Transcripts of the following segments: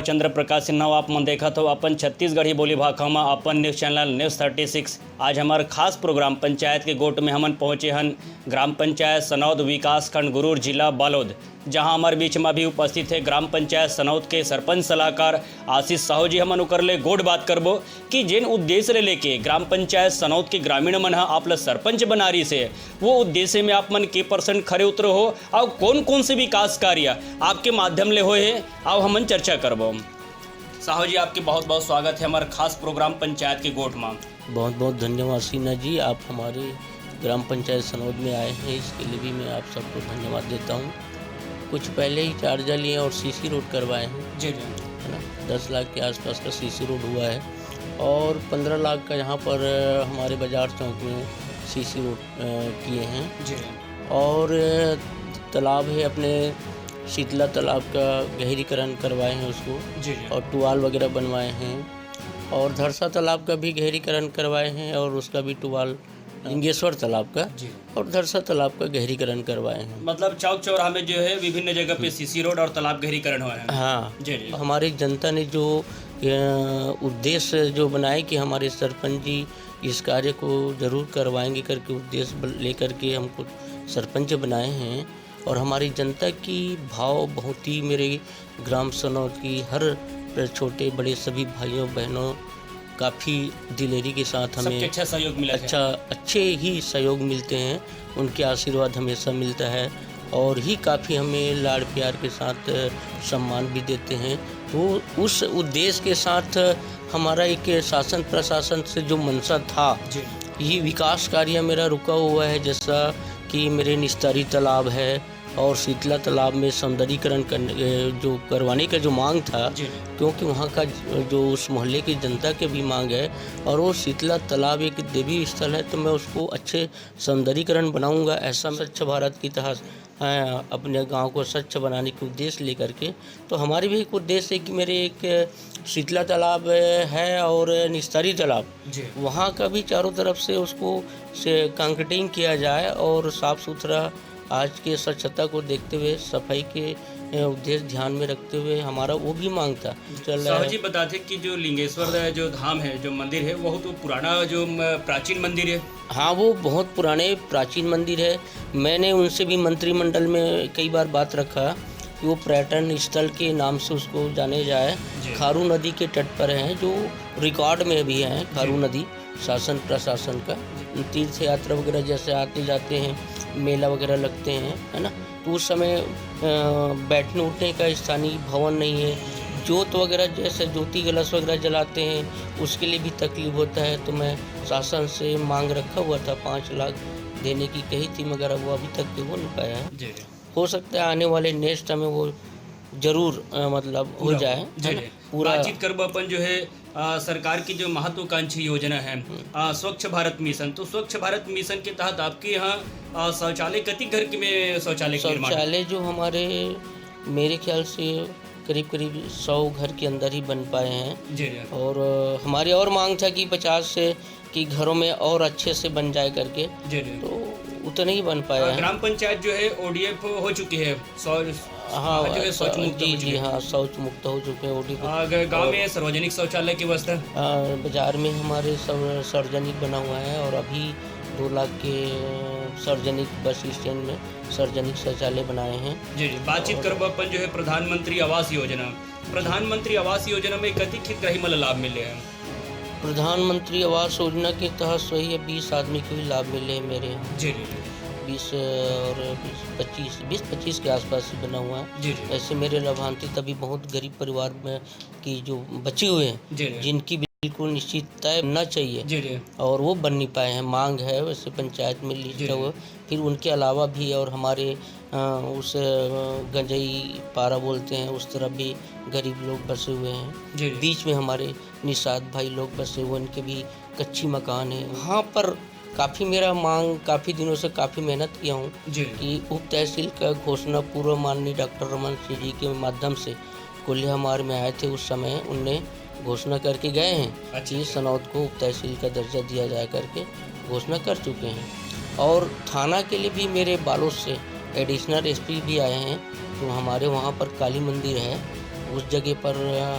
चंद्र प्रकाश सिन्हा आप मन देखत हो अपन छत्तीसगढ़ी बोली भाषा में अपन न्यूज़ चैनल न्यूज़ 36। आज हमार खास प्रोग्राम पंचायत के गोट में हमन पहुँचे हन ग्राम पंचायत सनौद विकास खंड गुरूर जिला बालोद, जहां हमारे बीच में भी उपस्थित है ग्राम पंचायत सनौद के सरपंच सलाहकार आशीष साहू जी। हमन उकर ले गोड बात करबो कि जिन उद्देश्य ले लेके ग्राम पंचायत सनौद के ग्रामीण मन आप सरपंच बना रही से वो उद्देश्य में आप मन के % खरे उतरो हो और कौन कौन से विकास कार्य आपके माध्यम ले होए है आओ हमन चर्चा करबो। साहू जी आपके बहुत बहुत स्वागत है हमारे खास प्रोग्राम पंचायत के गोट में। बहुत बहुत धन्यवाद सीना जी, आप हमारे ग्राम पंचायत सनौद में आए हैं, इसके लिए भी मैं आप सबको धन्यवाद देता हूँ। कुछ पहले ही चार्जा लिए और सीसी रोड करवाए हैं जी जी, है ना। 10 लाख के आसपास का सीसी रोड हुआ है और 15 लाख का यहाँ पर हमारे बाजार चौक में सीसी रोड किए हैं जी। और तालाब है अपने शीतला तालाब का गहरीकरण करवाए हैं उसको जी जी। और टुवाल वगैरह बनवाए हैं और धरसा तालाब का भी गहरीकरण करवाए हैं और उसका भी टुवाल लिंगेश्वर तालाब का जी। और धरसा तालाब का गहरीकरण करवाए हैं। मतलब चौक चौराहा में जो है विभिन्न जगह पे सीसी रोड और तालाब गहरीकरण हुआ है। हाँ जी जी। हमारी जनता ने जो उद्देश्य जो बनाए कि हमारे सरपंच जी इस कार्य को जरूर करवाएंगे करके उद्देश्य लेकर के हमको सरपंच बनाए हैं और हमारी जनता की भाव बहुत ही मेरे ग्राम सनौद की हर छोटे बड़े सभी भाइयों बहनों काफ़ी दिलेरी के साथ हमें अच्छा सहयोग मिला है। अच्छे ही सहयोग मिलते हैं, उनके आशीर्वाद हमेशा मिलता है और ही काफ़ी हमें लाड़ प्यार के साथ सम्मान भी देते हैं। तो उस उद्देश्य के साथ हमारा एक शासन प्रशासन से जो मंशा था जी। ये विकास कार्य मेरा रुका हुआ है, जैसा कि मेरे निस्तारी तालाब है और शीतला तालाब में सौंदर्यीकरण जो करवाने का जो मांग था, क्योंकि वहाँ का जो उस मोहल्ले की जनता के भी मांग है और वो शीतला तालाब एक देवी स्थल है, तो मैं उसको अच्छे सौंदर्यीकरण बनाऊंगा। ऐसा स्वच्छ भारत की तरह अपने गांव को स्वच्छ बनाने के उद्देश्य लेकर के, तो हमारी भी एक उद्देश्य है कि मेरे एक शीतला तालाब है और निस्तारी तालाब, वहाँ का भी चारों तरफ से उसको कंक्रीटिंग किया जाए और साफ़ सुथरा आज के स्वच्छता को देखते हुए सफाई के उद्देश्य ध्यान में रखते हुए हमारा वो भी मांग था। साहू जी बताते कि जो लिंगेश्वर जो धाम है जो मंदिर है वो तो पुराना जो प्राचीन मंदिर है। हाँ वो बहुत पुराने प्राचीन मंदिर है। मैंने उनसे भी मंत्रिमंडल में कई बार बात रखा कि वो पर्यटन स्थल के नाम से उसको जाने जाए। खारू नदी के तट पर हैं, जो रिकॉर्ड में भी हैं खारू नदी शासन प्रशासन का। तीर्थ यात्रा वगैरह जैसे आते जाते हैं, मेला वगैरह लगते हैं, है ना, तो उस समय बैठने उठने का स्थानीय भवन नहीं है। जोत वगैरह जैसे ज्योति कलश वगैरह जलाते हैं उसके लिए भी तकलीफ होता है। तो मैं शासन से मांग रखा हुआ था 5 लाख देने की कही थी, मगर वो अभी तक हो नहीं पाया है। हो सकता है आने वाले नेक्स्ट में वो जरूर मतलब हो जाए पूरा। बातचीत करब अपन जो है सरकार की जो महत्वाकांक्षी योजना है स्वच्छ भारत मिशन, तो स्वच्छ भारत मिशन के तहत आपके यहाँ शौचालय कितनी घर में शौचालय जो हमारे मेरे ख्याल से करीब 100 घर के अंदर ही बन पाए हैं जी। और हमारी और मांग था कि 50 से कि घरों में और अच्छे से बन जाए करके जी। तो उतना ही बन पाया है। ग्राम पंचायत जो है ODF हो चुकी है, हाँ शौच मुक्त जी हाँ शौच मुक्त हो चुके हैं ODF। गांव में सार्वजनिक शौचालय की व्यवस्था बाजार में हमारे सब सार्वजनिक बना हुआ है और अभी 2 लाख के सार्वजनिक बस स्टैंड में सार्वजनिक शौचालय बनाए हैं जी। बातचीत करो अपन जो है प्रधानमंत्री आवास योजना में कति हितग्राही मतलब लाभ मिले हैं। प्रधानमंत्री आवास योजना के तहत सही है 20 आदमी को भी लाभ मिले हैं मेरे यहाँ जी। 20 और 20-25 के आसपास ही बना हुआ है। ऐसे मेरे लाभांतित तभी बहुत गरीब परिवार में की जो बचे हुए हैं जिनकी बिल्कुल निश्चित तय बनना चाहिए और वो बन नहीं पाए हैं। मांग है वैसे पंचायत में लिस्ट हुआ, फिर उनके अलावा भी और हमारे उस गंजई पारा बोलते हैं उस तरफ भी गरीब लोग बसे हुए हैं। बीच में हमारे निषाद भाई लोग बसे हुए, उनके भी कच्ची मकान है। वहाँ पर काफ़ी मेरा मांग काफ़ी दिनों से काफ़ी मेहनत किया हूँ कि उप तहसील का घोषणा पूर्व माननीय डॉक्टर रमन सिंह जी के माध्यम से कोल्हामार में आए थे, उस समय उनने घोषणा करके गए हैं कि सनौद को उप तहसील का दर्जा दिया जाए करके घोषणा कर चुके हैं। और थाना के लिए भी मेरे बालोद से एडिशनल SP भी आए हैं, तो हमारे वहाँ पर काली मंदिर है उस जगह पर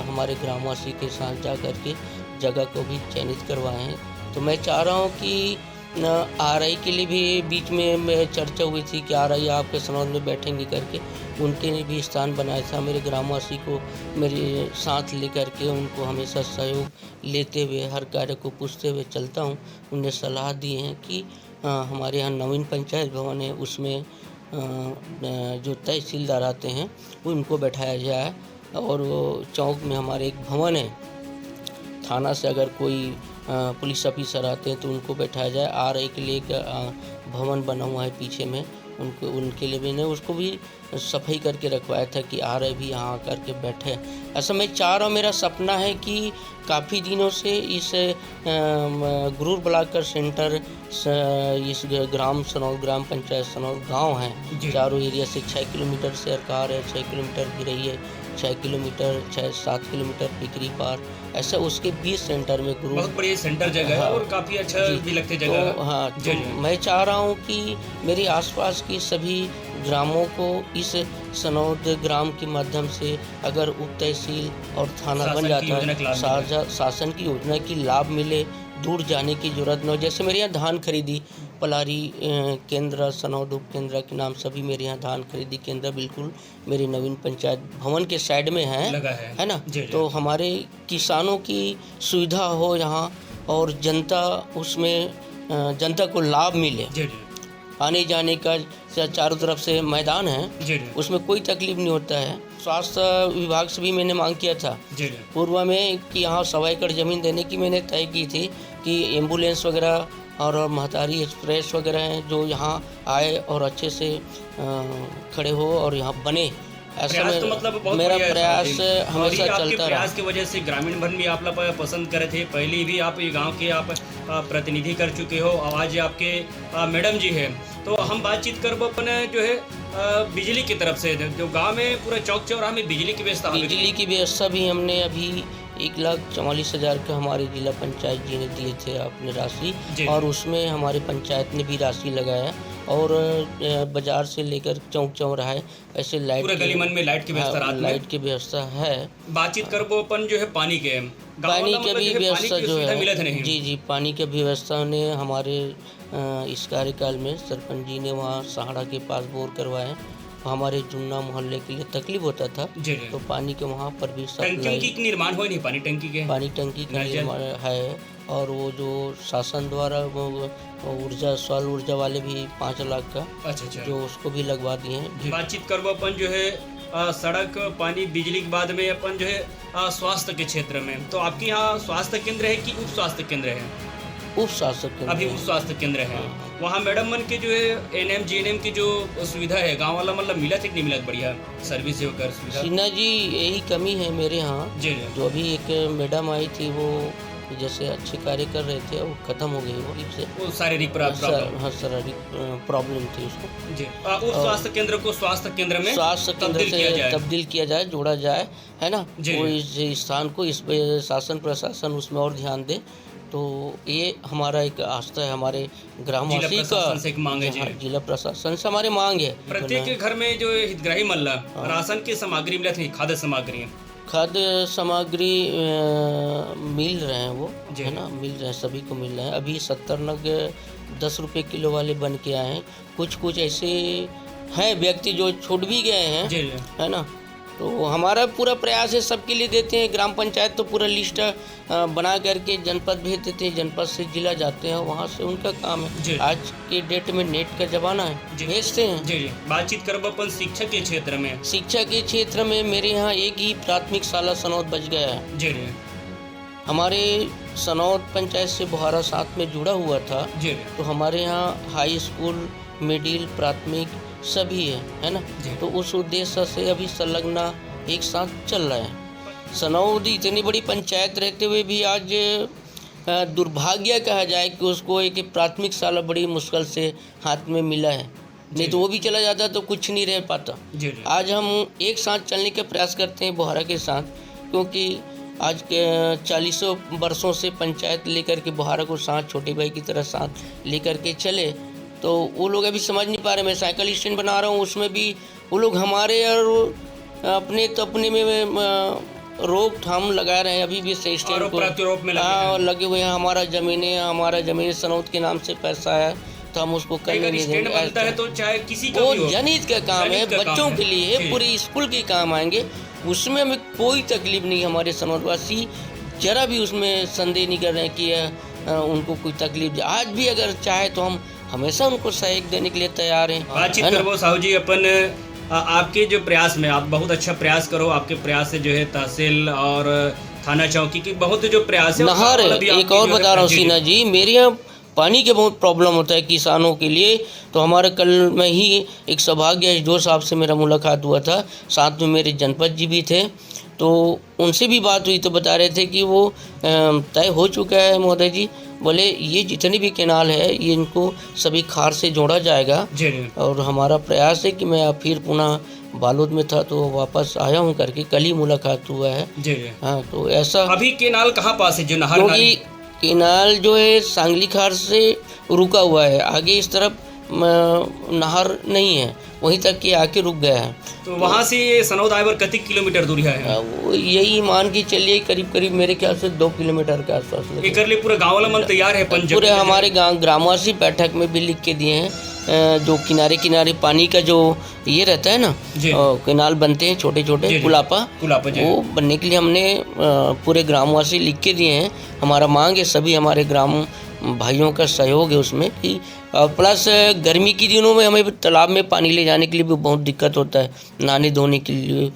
हमारे ग्रामवासी के साथ जा कर के जगह को भी चयनित करवाए हैं। तो मैं चाह रहा हूँ कि आरआई के लिए भी बीच में चर्चा हुई थी कि आरआई आपके सनौद में बैठेंगे करके, उनके ने भी स्थान बनाया था। मेरे ग्रामवासी को मेरे साथ लेकर के उनको हमेशा सहयोग लेते हुए हर कार्य को पूछते हुए चलता हूँ। उन्हें सलाह दी है कि हमारे यहाँ नवीन पंचायत भवन है, उसमें जो तहसीलदार आते हैं उनको बैठाया जाए, और वो चौक में हमारे एक भवन है, थाना से अगर कोई पुलिस ऑफिसर आते हैं तो उनको बैठाया जाए। आरआई के लिए एक भवन बना हुआ है पीछे में, उनके लिए भी ने उसको भी सफाई करके रखवाया था कि आरआई भी यहाँ आकर के बैठे। ऐसा मैं चाह रहा हूँ, मेरा सपना है कि काफ़ी दिनों से इस गुरूर ब्लॉक का सेंटर इस ग्राम पंचायत सनौद गांव है, चारों एरिया से 6 किलोमीटर से सरकार है, 6 किलोमीटर भी रही है, 6 किलोमीटर 6-7 किलोमीटर टिकरी पार, ऐसा उसके बीच सेंटर में गुरु बहुत बढ़िया सेंटर जगह है और काफ़ी अच्छा भी लगती जगह। तो हाँ, तो मैं चाह रहा हूँ कि मेरे आसपास की सभी ग्रामों को इस सनौद ग्राम के माध्यम से अगर उप तहसील और थाना बन जाता है, शासन की योजना की लाभ मिले, दूर जाने की जरूरत न हो। जैसे मेरे यहाँ धान खरीदी पलारी केंद्र, सनौद उप केंद्र के नाम सभी मेरे यहाँ धान खरीदी केंद्र बिल्कुल मेरे नवीन पंचायत भवन के साइड में है ना। तो हमारे किसानों की सुविधा हो यहाँ, और जनता उसमें जनता को लाभ मिले, आने जाने का चारों तरफ से मैदान है, उसमें कोई तकलीफ नहीं होता है। स्वास्थ्य विभाग से भी मैंने मांग किया था पूर्व में कि यहाँ 1.25 एकड़ ज़मीन देने की मैंने तय की थी कि एम्बुलेंस वगैरह और महतारी एक्सप्रेस वगैरह हैं जो यहाँ आए और अच्छे से खड़े हो और यहाँ बने। ऐसा में तो मतलब मेरा प्रयास हमेशा चलता रहा। प्रयास की वजह से ग्रामीण भवन भी आप लोग पसंद करे थे, पहले भी आप ये गांव के आप प्रतिनिधि कर चुके हो, आवाज आपके मैडम जी है। तो हम बातचीत करब अपने जो है बिजली की तरफ से, जो गांव में पूरा चौक चौराहा में बिजली की व्यवस्था भी हमने अभी 1,44,000 का हमारे जिला पंचायत जी ने दिए थे आपने राशि, और उसमें हमारे पंचायत ने भी राशि लगाया, और बाजार से लेकर चौक चौराहे ऐसे लाइट पूरे गली मन में लाइट की व्यवस्था, लाइट की व्यवस्था है। बातचीत करबो अपन जो है पानी के भी व्यवस्था जो है, जी पानी की व्यवस्था ने हमारे इस कार्यकाल में सरपंच जी ने वहाँ सहाड़ा के पास बोर करवाए। हमारे जुन्ना मोहल्ले के लिए तकलीफ होता था, तो पानी के वहाँ पर भी टंकी का निर्माण हो नहीं, पानी टंकी का निर्माण है, और वो जो शासन द्वारा ऊर्जा सौर ऊर्जा वाले भी 5 लाख का जो उसको भी लगवा दिए हैं। बातचीत करबो अपन जो है सड़क पानी बिजली के बाद में अपन जो है स्वास्थ्य के क्षेत्र में, तो आपके यहाँ स्वास्थ्य केंद्र है कि उप स्वास्थ्य केंद्र है? उप स्वास्थ्य केंद्र, अभी उप स्वास्थ्य केंद्र है। वहाँ मैडम मन के जो है एनएम जीएनएम की जो सुविधा है गांव वाला मतलब मिला कि नहीं मिला बढ़िया सर्विस होकर सुविधा? सिन्हा जी यही कमी है मेरे यहाँ, जो अभी एक मैडम आई थी वो जैसे अच्छे कार्य कर रहे थे, वो खत्म हो गई वो शारीरिक प्रॉब्लम थी उसको जी। उस स्वास्थ्य केंद्र को स्वास्थ्य केंद्र में तब्दील किया जाए, जोड़ा जाए, है ना। वो इस स्थान को इस शासन प्रशासन उसमें और ध्यान दे, तो ये हमारा एक आस्था है, हमारे ग्रामवासी का मांग है, जिला प्रशासन से हमारी मांग है। प्रत्येक घर में जो हितग्राही मल्ला राशन की सामग्री मिला थी, खाद्य सामग्री मिल रहे हैं, वो है ना, मिल रहे हैं, सभी को मिल रहे हैं। अभी 70 नग 10 रुपये किलो वाले बन के आए हैं। कुछ ऐसे हैं व्यक्ति जो छूट भी गए हैं, है ना। तो हमारा पूरा प्रयास है, सबके लिए देते हैं। ग्राम पंचायत तो पूरा लिस्ट बना करके जनपद भेज देते हैं, जनपद से जिला जाते हैं, वहाँ से उनका काम है। आज के डेट में नेट का जमाना है, भेजते हैं। बातचीत करब अपन शिक्षा के क्षेत्र में। शिक्षा के क्षेत्र में मेरे यहाँ एक ही प्राथमिक शाला सनौद बच गया है। हमारे सनौद पंचायत से बुहारा साथ में जुड़ा हुआ था, तो हमारे यहाँ हाई स्कूल, मिडिल, प्राथमिक सभी है ना। तो उस उद्देश्य से अभी संलग्न एक साथ चल रहा है। सनौद इतनी बड़ी पंचायत रहते हुए भी आज दुर्भाग्य कहा जाए कि उसको एक प्राथमिक शाला बड़ी मुश्किल से हाथ में मिला है, नहीं तो वो भी चला जाता तो कुछ नहीं रह पाता। आज हम एक साथ चलने का प्रयास करते हैं बुहारा के साथ, क्योंकि आज के 40 वर्षों से पंचायत लेकर के बुहारा को साथ छोटे भाई की तरह साथ लेकर के चले, तो वो लोग अभी समझ नहीं पा रहे। मैं साइकिल स्टैंड बना रहा हूँ, उसमें भी वो लोग हमारे और अपने तो अपने में रोकथाम लगा रहे हैं, अभी भी स्टेट आरोप को प्रत्यारोप में लगे हुए हैं। हमारा ज़मीन सनौत के नाम से पैसा है तो हम उसको करने नहीं देंगे। बनता है तो चाहे किसी का वो भी हो, जनहित का काम है, बच्चों के लिए पूरे स्कूल के काम आएंगे, उसमें हमें कोई तकलीफ नहीं। हमारे सनौतवासी जरा भी उसमें संदेह नहीं कर रहे हैं कि उनको कोई तकलीफ। आज भी अगर चाहे तो हम हमेशा उनको सहयोग देने के लिए तैयार हैं। बातचीत करबो साहू जी। अपन आपके जो प्रयास में आप बहुत अच्छा प्रयास करो, आपके प्रयास से जो है तहसील और थाना चौकी की बहुत जो प्रयास है। नहर एक और बता रहा हूँ सीना जी, मेरे यहाँ पानी के बहुत प्रॉब्लम होता है किसानों के लिए। तो हमारे कल में ही एक सौभाग्य जो साहब से मेरा मुलाकात हुआ था, साथ में मेरे जनपद जी भी थे, तो उनसे भी बात हुई तो बता रहे थे कि वो तय हो चुका है महोदय जी। बोले ये जितनी भी कैनाल है ये इनको सभी खार से जोड़ा जाएगा। और हमारा प्रयास है कि मैं फिर पुनः बालोद में था तो वापस आया हूँ करके, कल ही मुलाकात हुआ है। हाँ, तो ऐसा अभी कैनाल कहाँ पास है जो नहर? क्योंकि कैनाल जो है सांगली खार से रुका हुआ है, आगे इस तरफ नहर नहीं है, वहीं तक के आके रुक गया है। तो वहाँ से सनौद आए कितने किलोमीटर दूरी है? यही मान के चलिए करीब करीब मेरे ख्याल से 2 किलोमीटर के आसपास। एक लिए पूरा गाँव वाला मन तैयार है? पूरे हमारे ग्रामवासी बैठक में भी लिख के दिए हैं, जो किनारे किनारे पानी का जो ये रहता है ना, कैनाल बनते हैं छोटे छोटे कुलापा, वो बनने के लिए हमने पूरे ग्रामवासी लिख के दिए हैं। हमारा मांग है सभी हमारे ग्राम भाइयों का सहयोग है उसमें कि प्लस गर्मी के दिनों में हमें तालाब में पानी ले जाने के लिए भी बहुत दिक्कत होता है, नहाने धोने के लिए,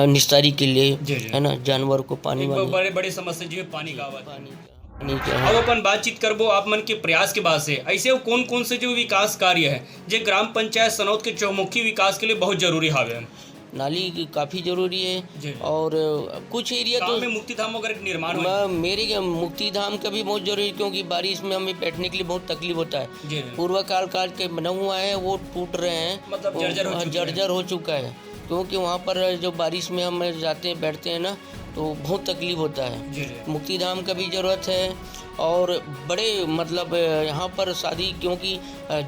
निस्तारी के लिए, है ना, जानवर को पानी बड़े बड़ी समस्या जो है पानी का। अब अपन बातचीत करबो आप मन के प्रयास के बाद से ऐसे कौन कौन से जो विकास कार्य है जो ग्राम पंचायत सनौद के चौमुखी विकास के लिए बहुत जरूरी है? नाली काफ़ी ज़रूरी है और कुछ एरिया तो में मुक्तिधाम वगैरह निर्माण मेरे मुक्तिधाम का भी बहुत जरूरी, क्योंकि बारिश में हमें बैठने के लिए बहुत तकलीफ होता है। पूर्व काल के बना हुआ है वो टूट रहे हैं, मतलब जर्जर हो चुका है, क्योंकि वहाँ पर जो बारिश में हम जाते हैं बैठते हैं ना तो बहुत तकलीफ होता है। मुक्तिधाम का भी ज़रूरत है और बड़े मतलब यहाँ पर शादी, क्योंकि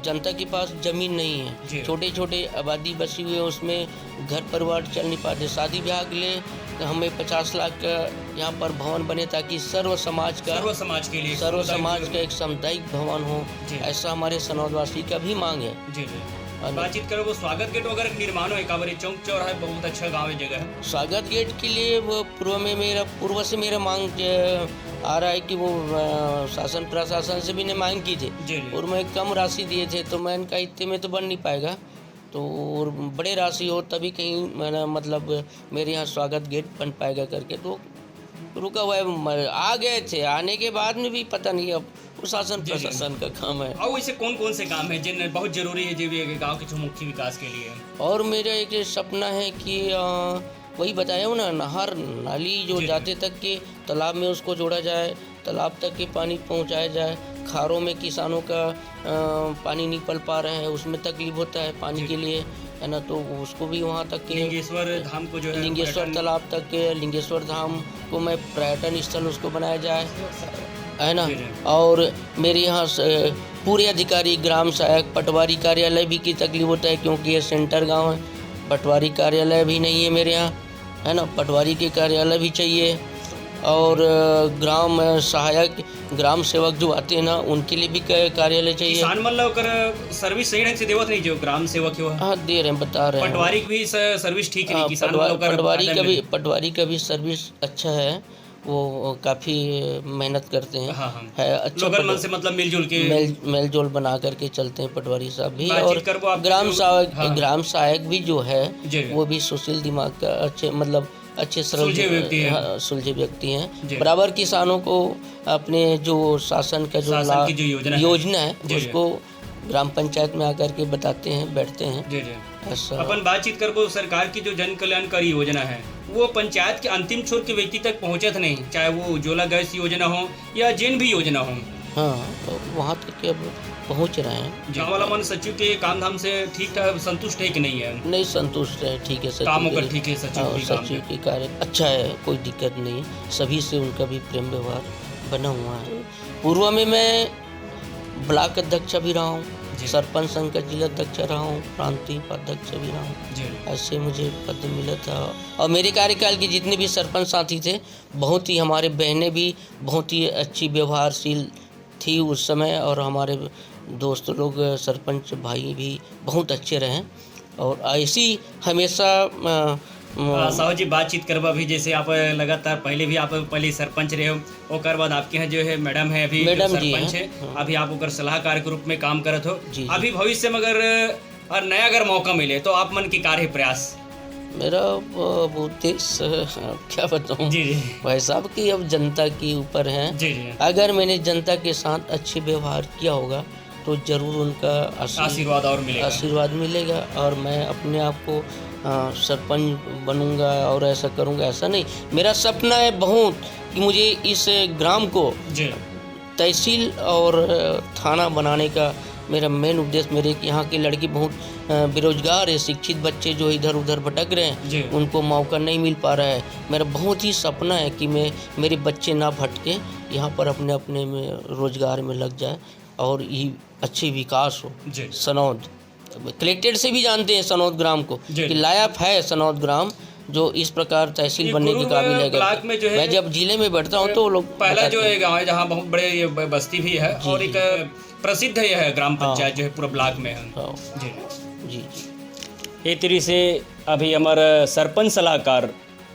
जनता के पास ज़मीन नहीं है, छोटे छोटे आबादी बसी हुई है, उसमें घर परिवार चल नहीं पाते। शादी ब्याह के लिए हमें 50 लाख का यहाँ पर भवन बने ताकि सर्व समाज का एक सामुदायिक भवन हो, ऐसा हमारे सनौदवासी का भी मांग है। बातचीत करो वो स्वागत गेट वगैरह निर्माण है कांवरी चौक चौराहा बहुत अच्छा गाँव है जगह है। स्वागत गेट के लिए वो पूर्व से मेरा मांग आ रहा है कि वो शासन प्रशासन से भी ने मांग की थी और मैं कम राशि दिए थे, तो मैं इनका इतने में तो बन नहीं पाएगा, तो और बड़े राशि हो तभी कहीं मैंने मतलब मेरे यहाँ स्वागत गेट बन पाएगा करके, तो रुका हुआ है। आ गए थे, आने के बाद में भी पता नहीं अब शासन प्रशासन का काम है। और वैसे कौन कौन से काम है जिन बहुत जरूरी है जो गाँव के चौमुखी विकास के लिए? और मेरा एक सपना है कि वही बताया हूँ ना, नहर नाली जो जाते तक के तालाब में उसको जोड़ा जाए, तालाब तक के पानी पहुँचाया जाए। खारों में किसानों का पानी नहीं पल पा रहे हैं, उसमें तकलीफ होता है पानी के लिए, है ना, तो उसको भी वहाँ तक के लिंगेश्वर धाम को जो है लिंगेश्वर तालाब तक के लिंगेश्वर धाम को मैं पर्यटन स्थल उसको बनाया जाए, है ना। और मेरे यहाँ पूरे अधिकारी ग्राम सहायक पटवारी कार्यालय भी की तकलीफ होता है, क्योंकि ये सेंटर गांव है, पटवारी कार्यालय भी नहीं है मेरे यहाँ, है ना, पटवारी के कार्यालय भी चाहिए। और ग्राम सहायक ग्राम सेवक जो आते हैं ना उनके लिए भी कार्यालय चाहिए। किसान मतलब कर सर्विस सही ढंग से देवत नहीं जो ग्राम सेवक है? हाँ दे रहे हैं, बता रहे हैं। पटवारी की भी सर्विस ठीक है? पटवारी का भी सर्विस अच्छा है, वो काफ़ी मेहनत करते हैं। है अच्छा, मन से मतलब मेलजोल बना करके चलते हैं पटवारी साहब भी। और ग्राम सहायक भी जो है वो भी सुशील दिमाग का अच्छे सुलझे व्यक्ति हैं। बराबर किसानों को अपने जो शासन का जो योजना है उसको ग्राम पंचायत में आकर के बताते हैं, बैठते हैं। अपन बातचीत कर सरकार की जो जन कल्याणकारी योजना है वो पंचायत के अंतिम छोर के व्यक्ति तक पहुंचत नहीं, चाहे वो उज्ज्वला गैस योजना हो या जिन भी योजना हो। हाँ, तो वहाँ तक के अब पहुँच रहे हैं। गाँव वाला मन सचिव के काम धाम से ठीक ठाक संतुष्ट है कि नहीं है? नहीं संतुष्ट है, ठीक है, काम होकर ठीक है। सचिव की कार्य अच्छा है, कोई दिक्कत नहीं, सभी से उनका भी प्रेम व्यवहार बना हुआ है। पूर्व में मैं ब्लॉक अध्यक्ष भी रहा हूँ, सरपंच संघ का जिला अध्यक्ष रहा हूँ, प्रांतीय उपाध्यक्ष भी रहा हूँ। ऐसे मुझे पद मिला था। और मेरे कार्यकाल के जितने भी सरपंच साथी थे, बहुत ही हमारे बहनें भी बहुत ही अच्छी व्यवहारशील थी उस समय, और हमारे दोस्त लोग सरपंच भाई भी बहुत अच्छे रहे। और ऐसी हमेशा साहू जी बातचीत करवा भी, जैसे आप लगातार पहले भी आप पहले सरपंच रहे हो, और बाद आपके यहाँ जो है मैडम है अभी मैडम जो जी सरपंच है, हाँ। अभी आप ओकर सलाहकार के रूप में काम करत हो। जी। अभी भविष्य में अगर नया अगर मौका मिले तो आप मन की कार्य प्रयास? मेरा उद्देश्य क्या बताऊँ जी जी भाई साहब कि अब जनता के ऊपर है। जी जी अगर मैंने जनता के साथ अच्छे व्यवहार किया होगा तो जरूर उनका आशीर्वाद और मिलेगा। आशीर्वाद मिलेगा, और मैं अपने आप को सरपंच बनूंगा और ऐसा करूंगा, ऐसा नहीं। मेरा सपना है बहुत कि मुझे इस ग्राम को जी तहसील और थाना बनाने का मेरा मेन उद्देश्य। मेरे यहाँ के लड़की बहुत बेरोजगार है, शिक्षित बच्चे जो इधर उधर भटक रहे जी। हैं, उनको मौका नहीं मिल पा रहा है। मेरा बहुत ही सपना है कि मेरे बच्चे ना भटके, यहाँ पर अपने अपने में रोजगार में लग जाए और ये अच्छे विकास हो। जी सनौद कलेक्टेड से भी जानते हैं सनौद ग्राम को जी। कि लायक है सनौद ग्राम, जो इस प्रकार तहसील बनने के काबिल है। ब्लॉक में जो है, मैं जब जिले में बैठता हूँ तो लोग पहला जो है गाँव है जहाँ बहुत बड़े ये बस्ती भी है, जी, और एक प्रसिद्ध है यह ग्राम पंचायत जो है पूरा ब्लॉक में है। हाँ, जी जी ये तरी से अभी हमारे सरपंच सलाहकार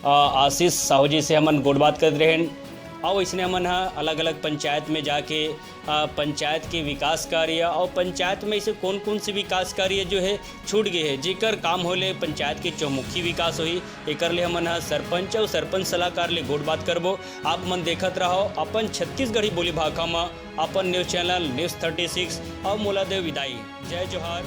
आशीष साहू जी से हमन गोड़ बात कर रहे हैं। और इसने हमन अलग अलग पंचायत में जाके पंचायत के विकास कार्य और पंचायत में ऐसे कौन कौन से विकास कार्य जो है छूट गए हैं, जेकर काम होले पंचायत के चौमुखी विकास होई, एकर ले हमन सरपंच और सरपंच सलाहकार ले गोड़ बात करबो। आप मन देखत रहो अपन छत्तीसगढ़ी बोली भाषा में अपन न्यूज़ चैनल न्यूज़ 36 और मोला देव विदाई। जय जोहार।